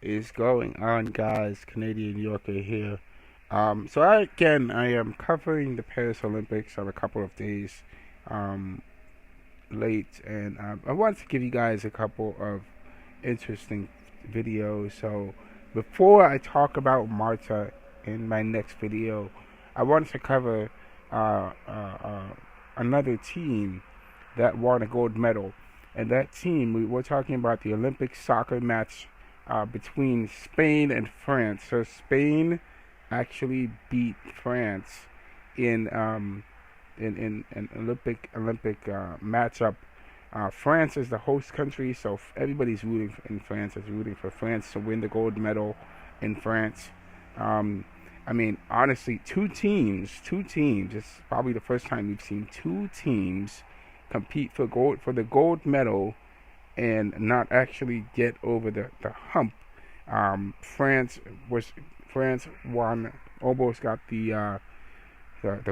Is going on, guys? Canadian Yorker here. I am covering the Paris Olympics on a couple of days um, late, and I want to give you guys a couple of interesting videos. So before I talk about Marta in my next video, I want to cover uh, uh, uh, another team that won a gold medal. And that team, we're talking about the Olympic soccer match between Spain and France. So Spain actually beat France in an Olympic matchup. France is the host country, so everybody's rooting in France. Is rooting for France to win the gold medal in France. Um, I mean, honestly, two teams. It's probably the first time we've seen two teams compete for the gold medal and not actually get over the hump. Um, France was France won, almost got the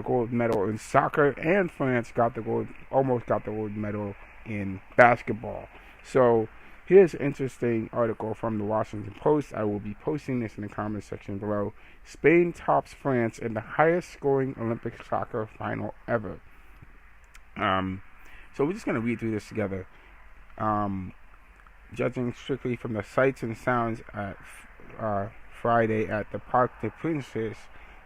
gold medal in soccer, and France got the gold, almost got the gold medal in basketball. So here's an interesting article from the Washington Post. I will be posting this in the comment section below. Spain tops France in the highest scoring Olympic soccer final ever. Um, so we're just gonna read through this together. Um, Judging strictly from the sights and sounds at Friday at the Parc des Princes,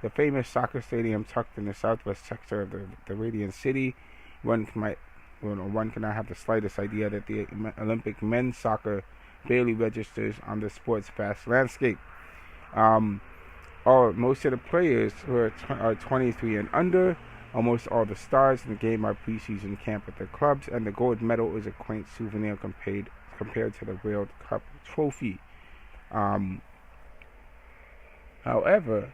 the famous soccer stadium tucked in the southwest sector of the Radiant City, one cannot have the slightest idea that the Olympic men's soccer barely registers on the sport's vast landscape. Um, Most of the players who are 23 and under. Almost all the stars in the game are preseason camp at their clubs, and the gold medal is a quaint souvenir compared to the World Cup trophy. Um, However,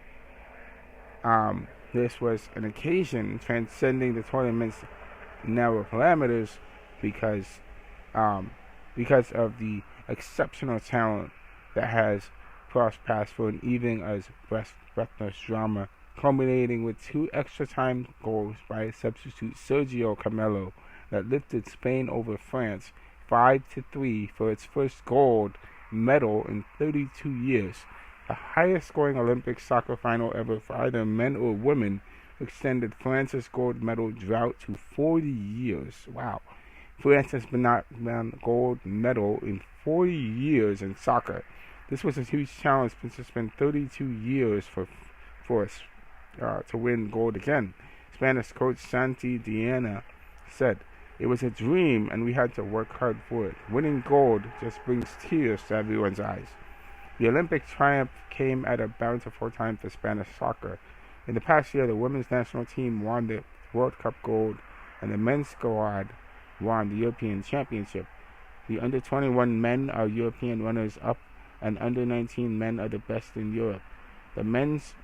this was an occasion transcending the tournament's narrow parameters because um, because of the exceptional talent that has crossed paths for an evening as breathless drama, culminating with two extra time goals by substitute Sergio Camelo that lifted Spain over France 5-3 for its first gold medal in 32 years, the highest scoring Olympic soccer final ever for either men or women, extended France's gold medal drought to 40 years. Wow. France has been not won a gold medal in 40 years in soccer. This was a huge challenge since it's been 32 years for us to win gold again. Spanish coach Santi Diana said, "It was a dream and we had to work hard for it. Winning gold just brings tears to everyone's eyes." The Olympic triumph came at a bountiful time for Spanish soccer. In the past year, the women's national team won the World Cup gold, and the men's squad won the European Championship. The under-21 men are European runners-up, and under-19 men are the best in Europe. The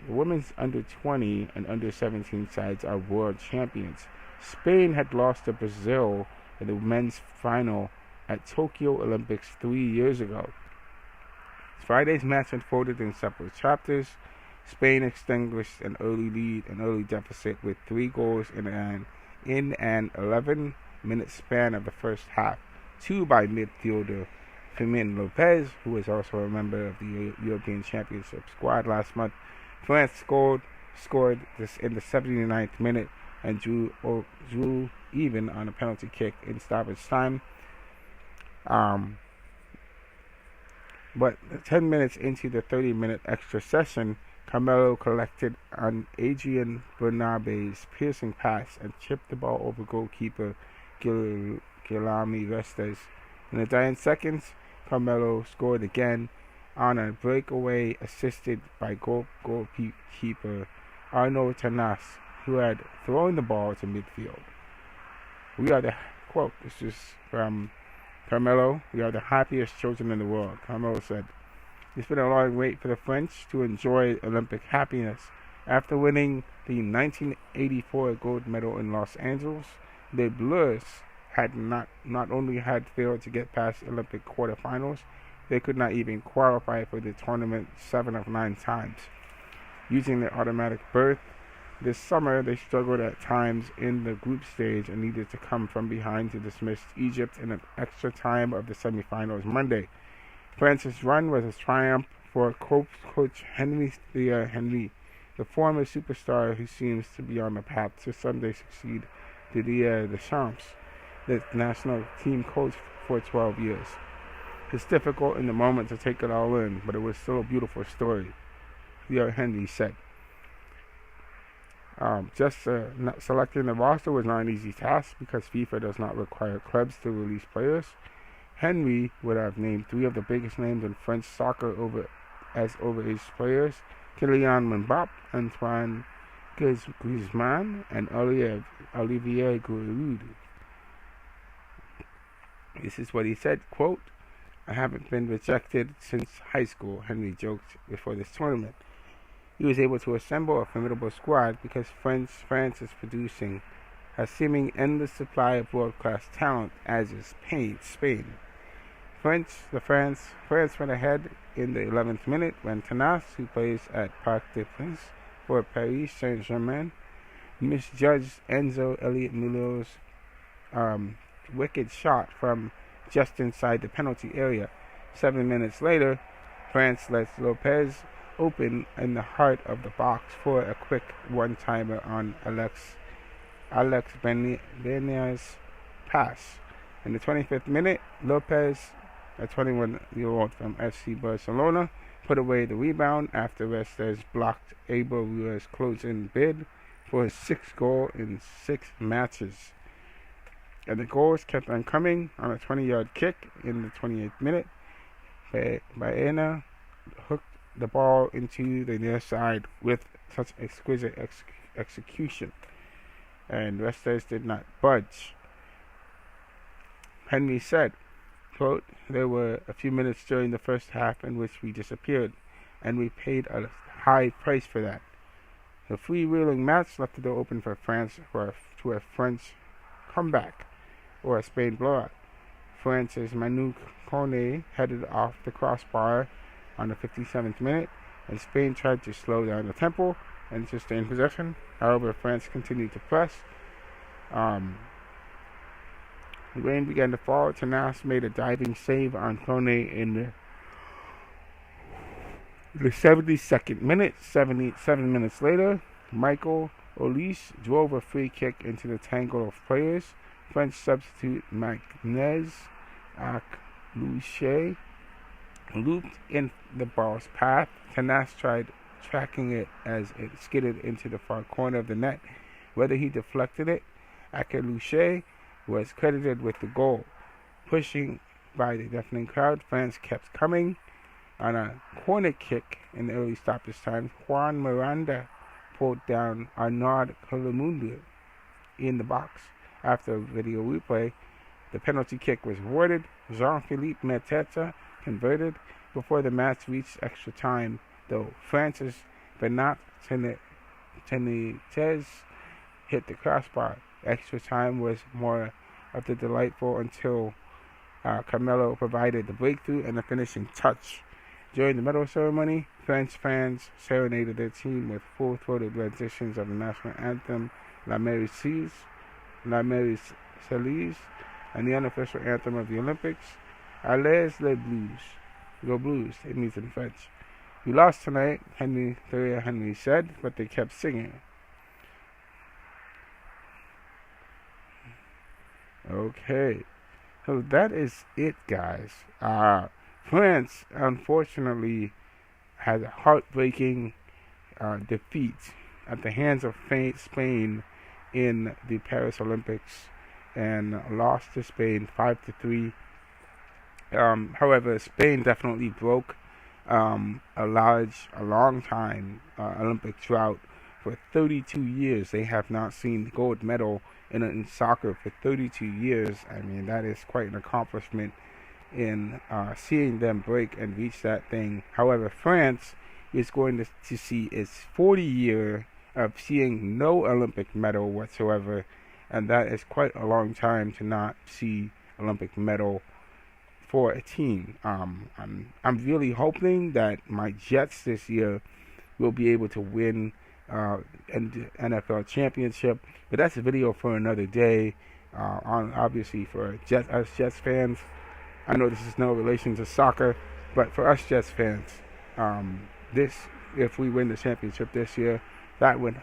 women's under-20 and under-17 sides are world champions. Spain had lost to Brazil in the men's final at Tokyo Olympics 3 years ago. Friday's match unfolded in separate chapters. Spain extinguished an early deficit with 3 goals in an 11-minute span of the first half. 2 by midfielder Fermin Lopez, who is also a member of the European Championship squad last month. France scored this in the 79th minute and drew even on a penalty kick in stoppage time. But 10 minutes into the 30-minute extra session, Carmelo collected on Adrian Bernabe's piercing pass and chipped the ball over goalkeeper Guilherme Restes. In the dying seconds, Carmelo scored again on a breakaway assisted by goalkeeper Arnaud Tanas, who had thrown the ball to midfield. We are the quote. This is from Carmelo. "We are the happiest children in the world," Carmelo said. "It's been a long wait for the French to enjoy Olympic happiness. After winning the 1984 gold medal in Los Angeles, the Bleus had not only had failed to get past Olympic quarterfinals, they could not even qualify for the tournament 7 of 9 times. Using their automatic berth, this summer they struggled at times in the group stage and needed to come from behind to dismiss Egypt in an extra time of the semifinals Monday. France's run was a triumph for coach Henry Henry, the former superstar who seems to be on the path to someday succeed Didier Deschamps, the national team coach for 12 years. It's difficult in the moment to take it all in, but it was still a beautiful story, Henry said. Selecting the roster was not an easy task because FIFA does not require clubs to release players. Henry would have named 3 of the biggest names in French soccer as overage players: Kylian Mbappé, Antoine Griezmann, and Olivier Giroud. This is what he said, quote, "I haven't been rejected since high school," Henry joked before this tournament. He was able to assemble a formidable squad because France is producing a seeming endless supply of world-class talent, as is Spain. France went ahead in the 11th minute when Tenas, who plays at Parc des Princes for Paris Saint-Germain, misjudged Enzo Elliott Muller's wicked shot from just inside the penalty area. 7 minutes later, France lets Lopez open in the heart of the box for a quick one-timer on Alex Benya's pass. In the 25th minute, Lopez, a 21-year-old from FC Barcelona, put away the rebound after Restes blocked Abel Ruiz' close-in bid for his 6th goal in 6 matches. And the goals kept on coming on a 20-yard kick in the 28th minute. Baena hooked the ball into the near side with such exquisite execution, and Restes did not budge. Henry said, quote, "There were a few minutes during the first half in which we disappeared, and we paid a high price for that. The freewheeling match left the door open for France to a French comeback or a Spain blowout. France's Manu Kone headed off the crossbar on the 57th minute, and Spain tried to slow down the tempo and sustain possession. However, France continued to press. The rain began to fall. Tenas made a diving save on Kone in the 72nd minute. 7 minutes later, Michael Olise drove a free kick into the tangle of players. French substitute Magnez Aklouche looped in the ball's path. Tenas tried tracking it as it skidded into the far corner of the net. Whether he deflected it, Aklouche was credited with the goal. Pushing by the deafening crowd, France kept coming. On a corner kick in the early stoppage time, Juan Miranda pulled down Arnaud Colomundu in the box. After a video replay, the penalty kick was awarded. Jean-Philippe Mateta converted before the match reached extra time, though France's Bernat Tenitez hit the crossbar. Extra time was more of the delightful until Carmelo provided the breakthrough and the finishing touch. During the medal ceremony, French fans serenaded their team with full-throated renditions of the national anthem La Marseillaise, and the unofficial anthem of the Olympics, Allez les Blues. Go Blues, it means in French. "We lost tonight," Henry said, but they kept singing. Okay, so that is it, guys. France, unfortunately, had a heartbreaking defeat at the hands of Spain in the Paris Olympics and lost to Spain 5-3. However, Spain definitely broke a long time Olympic drought. For 32 years, they have not seen the gold medal in soccer for 32 years. I mean, that is quite an accomplishment in seeing them break and reach that thing. However, France is going to see its 40-year of seeing no Olympic medal whatsoever, and that is quite a long time to not see Olympic medal for a team. I'm really hoping that my Jets this year will be able to win an NFL championship, but that's a video for another day. Obviously for us Jets fans, I know this is no relation to soccer, But for us Jets fans, this if we win the championship this year, that would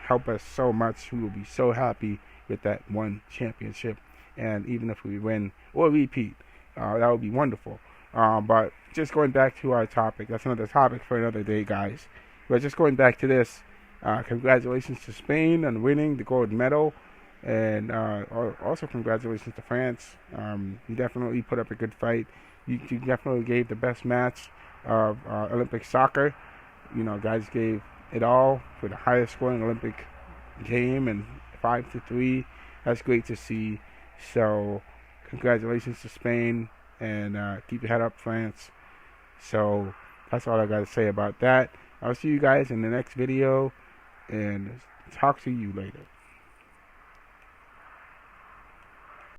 help us so much. We will be so happy with that one championship, and even if we win or repeat, that would be wonderful. But just going back to our topic, that's another topic for another day, guys. But just going back to this, congratulations to Spain on winning the gold medal, and also congratulations to France. You definitely put up a good fight. You definitely gave the best match of Olympic soccer. You know, guys gave it all for the highest scoring Olympic game, and 5-3. That's great to see. So, congratulations to Spain, and keep your head up, France. So, that's all I got to say about that. I'll see you guys in the next video, and talk to you later.